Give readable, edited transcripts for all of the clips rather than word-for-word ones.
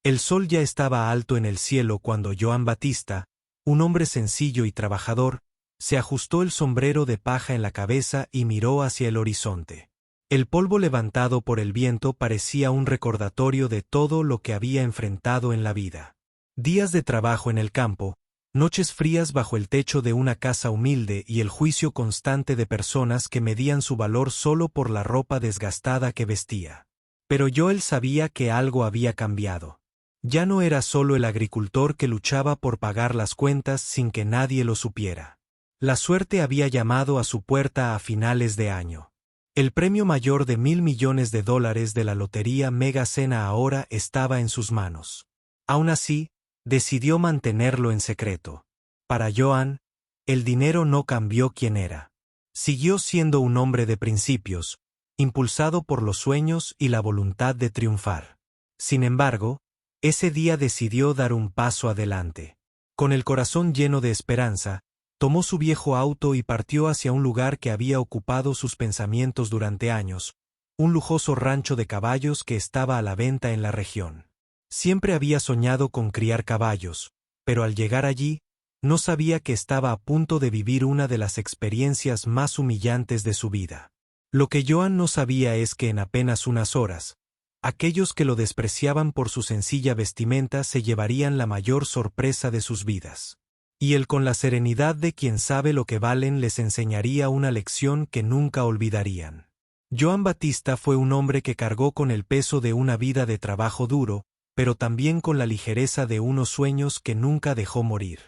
El sol ya estaba alto en el cielo cuando Joan Batista, un hombre sencillo y trabajador, se ajustó el sombrero de paja en la cabeza y miró hacia el horizonte. El polvo levantado por el viento parecía un recordatorio de todo lo que había enfrentado en la vida. Días de trabajo en el campo, noches frías bajo el techo de una casa humilde y el juicio constante de personas que medían su valor solo por la ropa desgastada que vestía. Pero Joel sabía que algo había cambiado. Ya no era solo el agricultor que luchaba por pagar las cuentas sin que nadie lo supiera. La suerte había llamado a su puerta a finales de año. El premio mayor de $1.000 millones de la lotería Mega Sena ahora estaba en sus manos. Aún así, decidió mantenerlo en secreto. Para Joan, el dinero no cambió quién era. Siguió siendo un hombre de principios, impulsado por los sueños y la voluntad de triunfar. Sin embargo, ese día decidió dar un paso adelante. Con el corazón lleno de esperanza, tomó su viejo auto y partió hacia un lugar que había ocupado sus pensamientos durante años, un lujoso rancho de caballos que estaba a la venta en la región. Siempre había soñado con criar caballos, pero al llegar allí, no sabía que estaba a punto de vivir una de las experiencias más humillantes de su vida. Lo que Joan no sabía es que en apenas unas horas, aquellos que lo despreciaban por su sencilla vestimenta se llevarían la mayor sorpresa de sus vidas. Y él, con la serenidad de quien sabe lo que valen, les enseñaría una lección que nunca olvidarían. Joan Batista fue un hombre que cargó con el peso de una vida de trabajo duro, pero también con la ligereza de unos sueños que nunca dejó morir.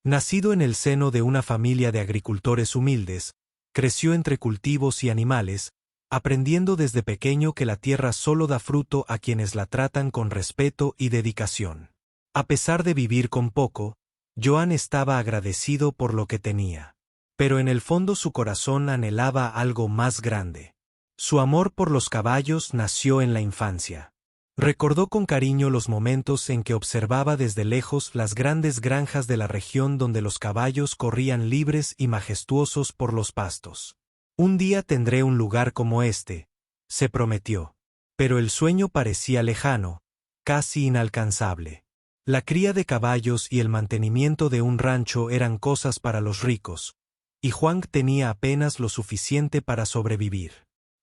Nacido en el seno de una familia de agricultores humildes, creció entre cultivos y animales, aprendiendo desde pequeño que la tierra solo da fruto a quienes la tratan con respeto y dedicación. A pesar de vivir con poco, Joan estaba agradecido por lo que tenía. Pero en el fondo su corazón anhelaba algo más grande. Su amor por los caballos nació en la infancia. Recordó con cariño los momentos en que observaba desde lejos las grandes granjas de la región donde los caballos corrían libres y majestuosos por los pastos. Un día tendré un lugar como este, se prometió. Pero el sueño parecía lejano, casi inalcanzable. La cría de caballos y el mantenimiento de un rancho eran cosas para los ricos, y Juan tenía apenas lo suficiente para sobrevivir.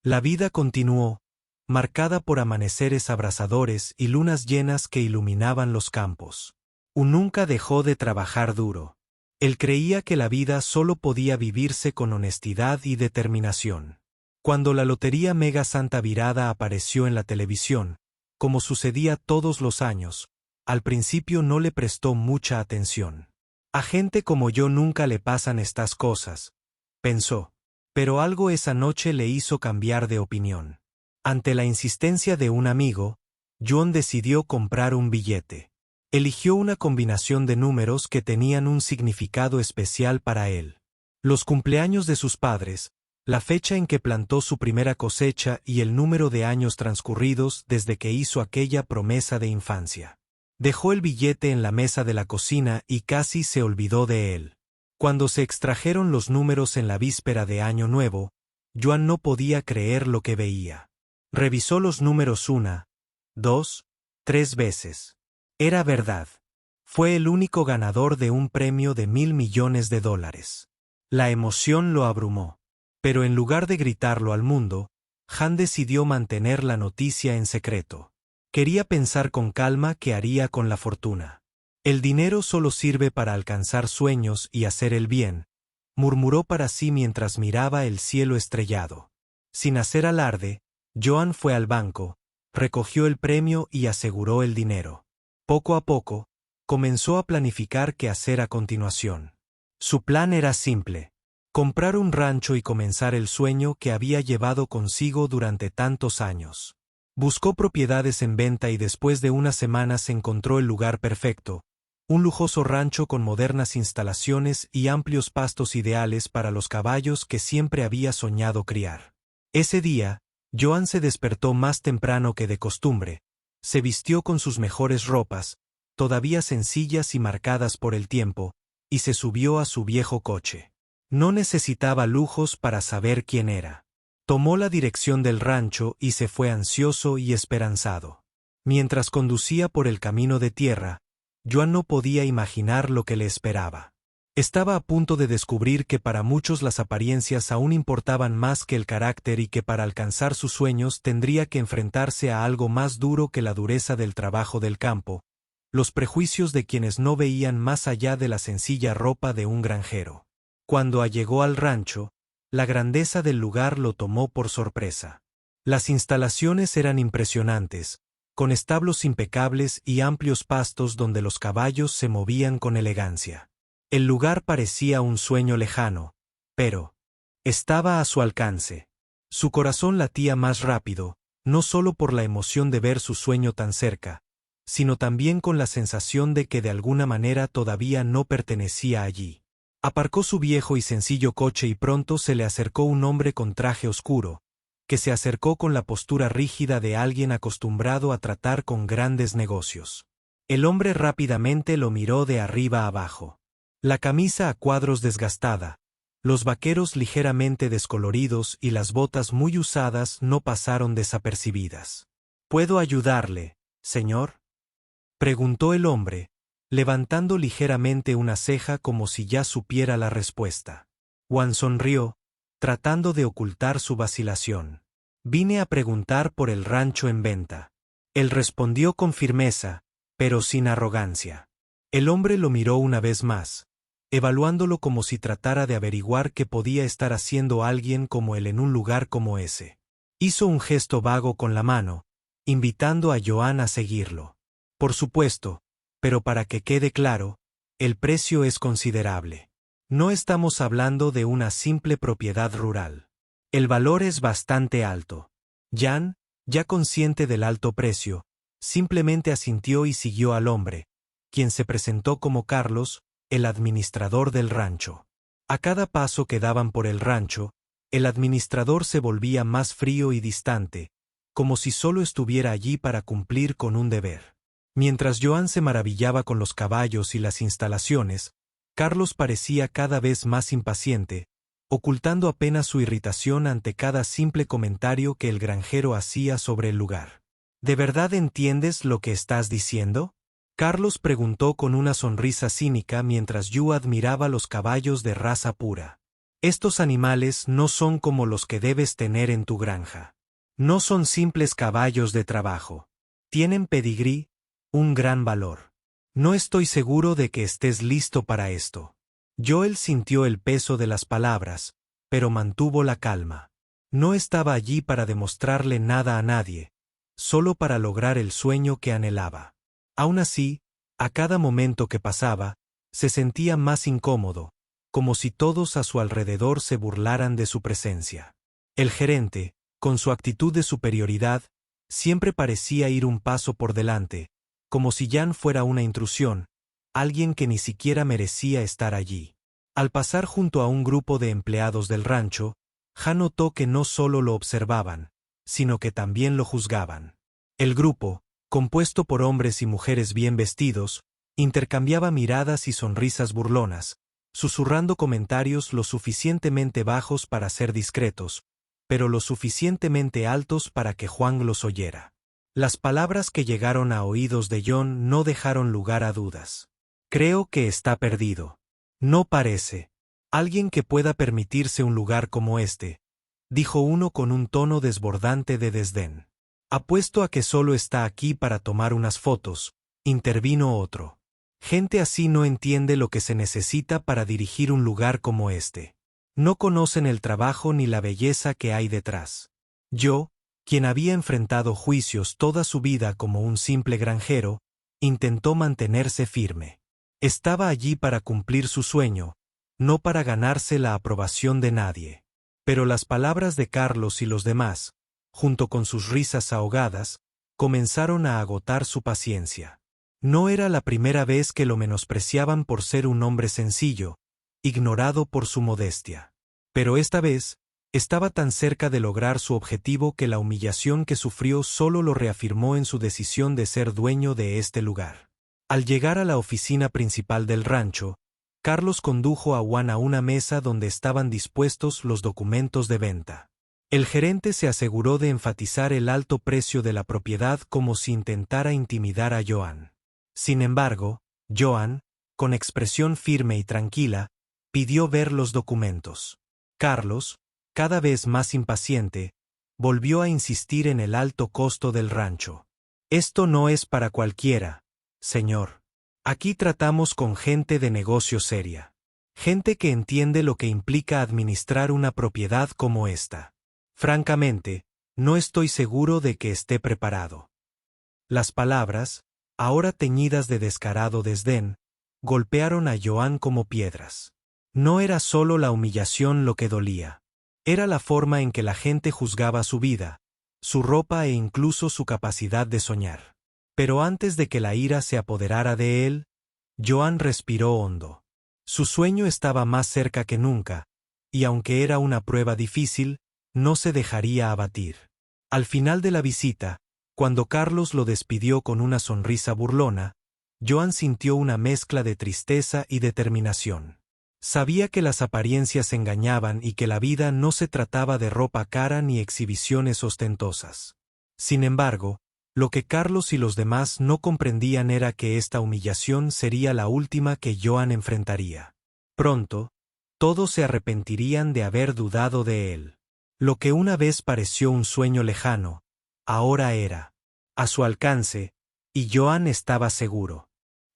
La vida continuó, marcada por amaneceres abrasadores y lunas llenas que iluminaban los campos. Nunca dejó de trabajar duro. Él creía que la vida solo podía vivirse con honestidad y determinación. Cuando la lotería Mega Santa Virada apareció en la televisión, como sucedía todos los años, al principio no le prestó mucha atención. A gente como yo nunca le pasan estas cosas, pensó. Pero algo esa noche le hizo cambiar de opinión. Ante la insistencia de un amigo, Joan decidió comprar un billete. Eligió una combinación de números que tenían un significado especial para él. Los cumpleaños de sus padres, la fecha en que plantó su primera cosecha y el número de años transcurridos desde que hizo aquella promesa de infancia. Dejó el billete en la mesa de la cocina y casi se olvidó de él. Cuando se extrajeron los números en la víspera de Año Nuevo, Joan no podía creer lo que veía. Revisó los números 1, 2, 3 veces. Era verdad. Fue el único ganador de un premio de $1.000 millones. La emoción lo abrumó. Pero en lugar de gritarlo al mundo, Han decidió mantener la noticia en secreto. Quería pensar con calma qué haría con la fortuna. El dinero solo sirve para alcanzar sueños y hacer el bien, murmuró para sí mientras miraba el cielo estrellado. Sin hacer alarde, Joan fue al banco, recogió el premio y aseguró el dinero. Poco a poco, comenzó a planificar qué hacer a continuación. Su plan era simple: comprar un rancho y comenzar el sueño que había llevado consigo durante tantos años. Buscó propiedades en venta y después de unas semanas encontró el lugar perfecto, un lujoso rancho con modernas instalaciones y amplios pastos ideales para los caballos que siempre había soñado criar. Ese día, Joan se despertó más temprano que de costumbre, se vistió con sus mejores ropas, todavía sencillas y marcadas por el tiempo, y se subió a su viejo coche. No necesitaba lujos para saber quién era. Tomó la dirección del rancho y se fue ansioso y esperanzado. Mientras conducía por el camino de tierra, Joan no podía imaginar lo que le esperaba. Estaba a punto de descubrir que para muchos las apariencias aún importaban más que el carácter y que para alcanzar sus sueños tendría que enfrentarse a algo más duro que la dureza del trabajo del campo, los prejuicios de quienes no veían más allá de la sencilla ropa de un granjero. Cuando llegó al rancho, la grandeza del lugar lo tomó por sorpresa. Las instalaciones eran impresionantes, con establos impecables y amplios pastos donde los caballos se movían con elegancia. El lugar parecía un sueño lejano, pero estaba a su alcance. Su corazón latía más rápido, no solo por la emoción de ver su sueño tan cerca, sino también con la sensación de que de alguna manera todavía no pertenecía allí. Aparcó su viejo y sencillo coche y pronto se le acercó un hombre con traje oscuro, que se acercó con la postura rígida de alguien acostumbrado a tratar con grandes negocios. El hombre rápidamente lo miró de arriba abajo. La camisa a cuadros desgastada, los vaqueros ligeramente descoloridos y las botas muy usadas no pasaron desapercibidas. ¿Puedo ayudarle, señor?, preguntó el hombre, levantando ligeramente una ceja como si ya supiera la respuesta. Juan sonrió, tratando de ocultar su vacilación. Vine a preguntar por el rancho en venta. Él respondió con firmeza, pero sin arrogancia. El hombre lo miró una vez más, evaluándolo como si tratara de averiguar qué podía estar haciendo alguien como él en un lugar como ese. Hizo un gesto vago con la mano, invitando a Joan a seguirlo. Por supuesto, pero para que quede claro, el precio es considerable. No estamos hablando de una simple propiedad rural. El valor es bastante alto. Jan, ya consciente del alto precio, simplemente asintió y siguió al hombre, quien se presentó como Carlos, el administrador del rancho. A cada paso que daban por el rancho, el administrador se volvía más frío y distante, como si solo estuviera allí para cumplir con un deber. Mientras Joan se maravillaba con los caballos y las instalaciones, Carlos parecía cada vez más impaciente, ocultando apenas su irritación ante cada simple comentario que el granjero hacía sobre el lugar. ¿De verdad entiendes lo que estás diciendo?, Carlos preguntó con una sonrisa cínica mientras Yu admiraba los caballos de raza pura. Estos animales no son como los que debes tener en tu granja. No son simples caballos de trabajo. Tienen pedigrí, un gran valor. No estoy seguro de que estés listo para esto. Joel sintió el peso de las palabras, pero mantuvo la calma. No estaba allí para demostrarle nada a nadie, solo para lograr el sueño que anhelaba. Aún así, a cada momento que pasaba, se sentía más incómodo, como si todos a su alrededor se burlaran de su presencia. El gerente, con su actitud de superioridad, siempre parecía ir un paso por delante, como si Jan fuera una intrusión, alguien que ni siquiera merecía estar allí. Al pasar junto a un grupo de empleados del rancho, Jan notó que no solo lo observaban, sino que también lo juzgaban. El grupo, compuesto por hombres y mujeres bien vestidos, intercambiaba miradas y sonrisas burlonas, susurrando comentarios lo suficientemente bajos para ser discretos, pero lo suficientemente altos para que Juan los oyera. Las palabras que llegaron a oídos de John no dejaron lugar a dudas. Creo que está perdido. No parece alguien que pueda permitirse un lugar como este, dijo uno con un tono desbordante de desdén. Apuesto a que solo está aquí para tomar unas fotos, intervino otro. Gente así no entiende lo que se necesita para dirigir un lugar como este. No conocen el trabajo ni la belleza que hay detrás. Yo, quien había enfrentado juicios toda su vida como un simple granjero, intentó mantenerse firme. Estaba allí para cumplir su sueño, no para ganarse la aprobación de nadie. Pero las palabras de Carlos y los demás, junto con sus risas ahogadas, comenzaron a agotar su paciencia. No era la primera vez que lo menospreciaban por ser un hombre sencillo, ignorado por su modestia. Pero esta vez, estaba tan cerca de lograr su objetivo que la humillación que sufrió solo lo reafirmó en su decisión de ser dueño de este lugar. Al llegar a la oficina principal del rancho, Carlos condujo a Juan a una mesa donde estaban dispuestos los documentos de venta. El gerente se aseguró de enfatizar el alto precio de la propiedad como si intentara intimidar a Joan. Sin embargo, Joan, con expresión firme y tranquila, pidió ver los documentos. Carlos, cada vez más impaciente, volvió a insistir en el alto costo del rancho. Esto no es para cualquiera, señor. Aquí tratamos con gente de negocio seria. Gente que entiende lo que implica administrar una propiedad como esta. Francamente, no estoy seguro de que esté preparado. Las palabras, ahora teñidas de descarado desdén, golpearon a Joan como piedras. No era solo la humillación lo que dolía. Era la forma en que la gente juzgaba su vida, su ropa e incluso su capacidad de soñar. Pero antes de que la ira se apoderara de él, Joan respiró hondo. Su sueño estaba más cerca que nunca, y aunque era una prueba difícil, no se dejaría abatir. Al final de la visita, cuando Carlos lo despidió con una sonrisa burlona, Joan sintió una mezcla de tristeza y determinación. Sabía que las apariencias engañaban y que la vida no se trataba de ropa cara ni exhibiciones ostentosas. Sin embargo, lo que Carlos y los demás no comprendían era que esta humillación sería la última que Joan enfrentaría. Pronto, todos se arrepentirían de haber dudado de él. Lo que una vez pareció un sueño lejano, ahora era a su alcance, y Joan estaba seguro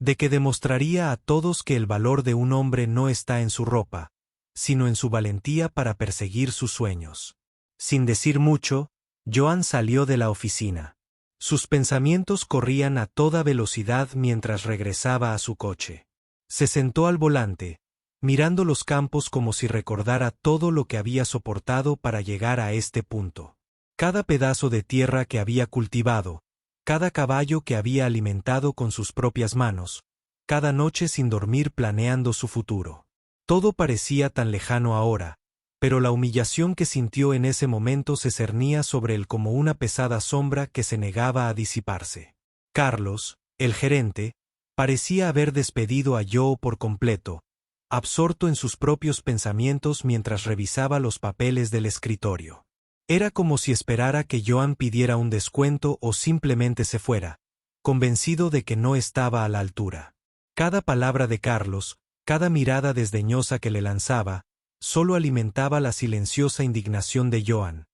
de que demostraría a todos que el valor de un hombre no está en su ropa, sino en su valentía para perseguir sus sueños. Sin decir mucho, Joan salió de la oficina. Sus pensamientos corrían a toda velocidad mientras regresaba a su coche. Se sentó al volante, mirando los campos como si recordara todo lo que había soportado para llegar a este punto. Cada pedazo de tierra que había cultivado, cada caballo que había alimentado con sus propias manos, cada noche sin dormir planeando su futuro. Todo parecía tan lejano ahora, pero la humillación que sintió en ese momento se cernía sobre él como una pesada sombra que se negaba a disiparse. Carlos, el gerente, parecía haber despedido a Joe por completo, absorto en sus propios pensamientos mientras revisaba los papeles del escritorio. Era como si esperara que Joan pidiera un descuento o simplemente se fuera, convencido de que no estaba a la altura. Cada palabra de Carlos, cada mirada desdeñosa que le lanzaba, solo alimentaba la silenciosa indignación de Joan.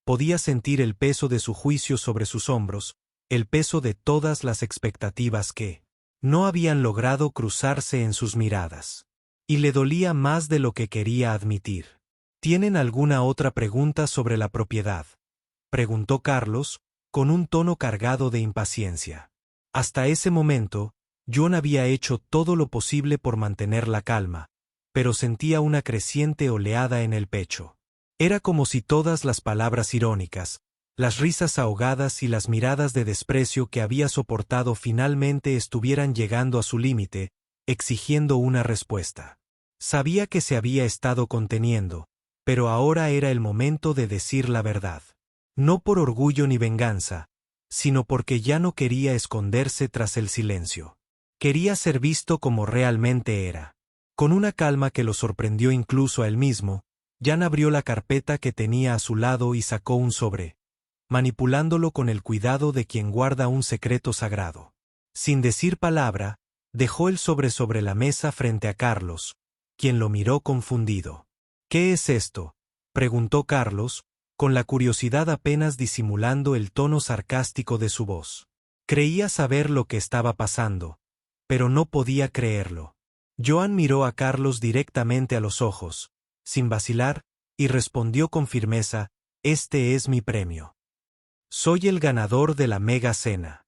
Podía sentir el peso de su juicio sobre sus hombros, el peso de todas las expectativas que no habían logrado cruzarse en sus miradas. Y le dolía más de lo que quería admitir. ¿Tienen alguna otra pregunta sobre la propiedad?, preguntó Carlos, con un tono cargado de impaciencia. Hasta ese momento, Joan había hecho todo lo posible por mantener la calma, pero sentía una creciente oleada en el pecho. Era como si todas las palabras irónicas, las risas ahogadas y las miradas de desprecio que había soportado finalmente estuvieran llegando a su límite, exigiendo una respuesta. Sabía que se había estado conteniendo, pero ahora era el momento de decir la verdad. No por orgullo ni venganza, sino porque ya no quería esconderse tras el silencio. Quería ser visto como realmente era. Con una calma que lo sorprendió incluso a él mismo, Jan abrió la carpeta que tenía a su lado y sacó un sobre, manipulándolo con el cuidado de quien guarda un secreto sagrado. Sin decir palabra, dejó el sobre la mesa frente a Carlos, quien lo miró confundido. ¿Qué es esto?, preguntó Carlos, con la curiosidad apenas disimulando el tono sarcástico de su voz. Creía saber lo que estaba pasando, pero no podía creerlo. Joan miró a Carlos directamente a los ojos, sin vacilar, y respondió con firmeza: «Este es mi premio. Soy el ganador de la mega cena».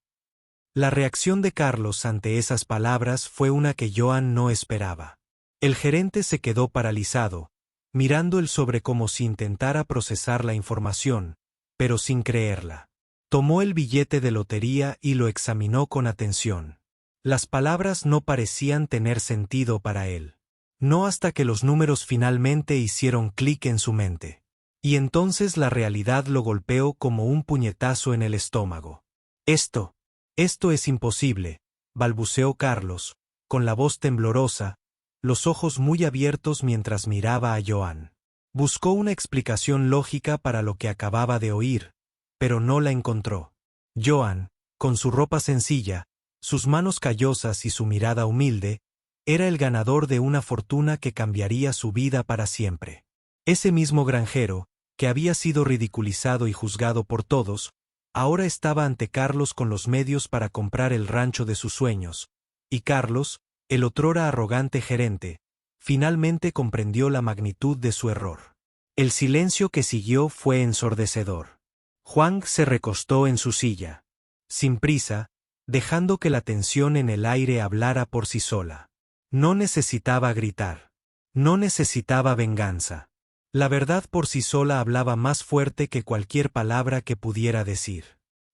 La reacción de Carlos ante esas palabras fue una que Joan no esperaba. El gerente se quedó paralizado, mirando el sobre como si intentara procesar la información, pero sin creerla. Tomó el billete de lotería y lo examinó con atención. Las palabras no parecían tener sentido para él. No hasta que los números finalmente hicieron clic en su mente. Y entonces la realidad lo golpeó como un puñetazo en el estómago. Esto es imposible», balbuceó Carlos, con la voz temblorosa, los ojos muy abiertos mientras miraba a Joan. Buscó una explicación lógica para lo que acababa de oír, pero no la encontró. Joan, con su ropa sencilla, sus manos callosas y su mirada humilde, era el ganador de una fortuna que cambiaría su vida para siempre. Ese mismo granjero, que había sido ridiculizado y juzgado por todos, ahora estaba ante Carlos con los medios para comprar el rancho de sus sueños, y Carlos, el otrora arrogante gerente, finalmente comprendió la magnitud de su error. El silencio que siguió fue ensordecedor. Juan se recostó en su silla, sin prisa, dejando que la tensión en el aire hablara por sí sola. No necesitaba gritar. No necesitaba venganza. La verdad por sí sola hablaba más fuerte que cualquier palabra que pudiera decir.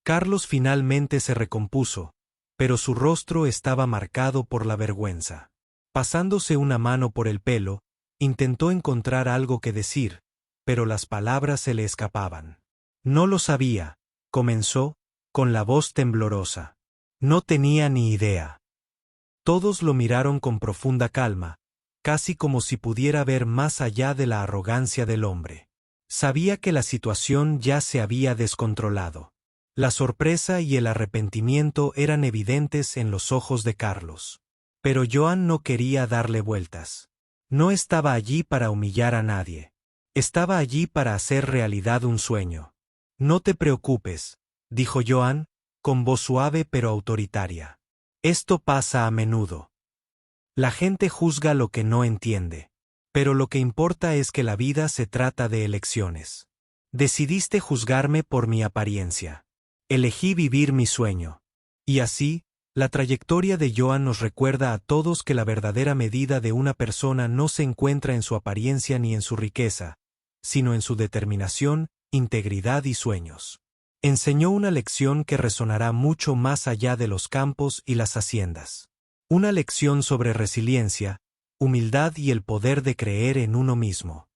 Carlos finalmente se recompuso, pero su rostro estaba marcado por la vergüenza. Pasándose una mano por el pelo, intentó encontrar algo que decir, pero las palabras se le escapaban. No lo sabía, comenzó, con la voz temblorosa. No tenía ni idea. Todos lo miraron con profunda calma, casi como si pudiera ver más allá de la arrogancia del hombre. Sabía que la situación ya se había descontrolado. La sorpresa y el arrepentimiento eran evidentes en los ojos de Carlos. Pero Joan no quería darle vueltas. No estaba allí para humillar a nadie. Estaba allí para hacer realidad un sueño. No te preocupes, dijo Joan, con voz suave pero autoritaria. Esto pasa a menudo. La gente juzga lo que no entiende. Pero lo que importa es que la vida se trata de elecciones. Decidiste juzgarme por mi apariencia. Elegí vivir mi sueño. Y así, la trayectoria de Joan nos recuerda a todos que la verdadera medida de una persona no se encuentra en su apariencia ni en su riqueza, sino en su determinación, integridad y sueños. Enseñó una lección que resonará mucho más allá de los campos y las haciendas. Una lección sobre resiliencia, humildad y el poder de creer en uno mismo.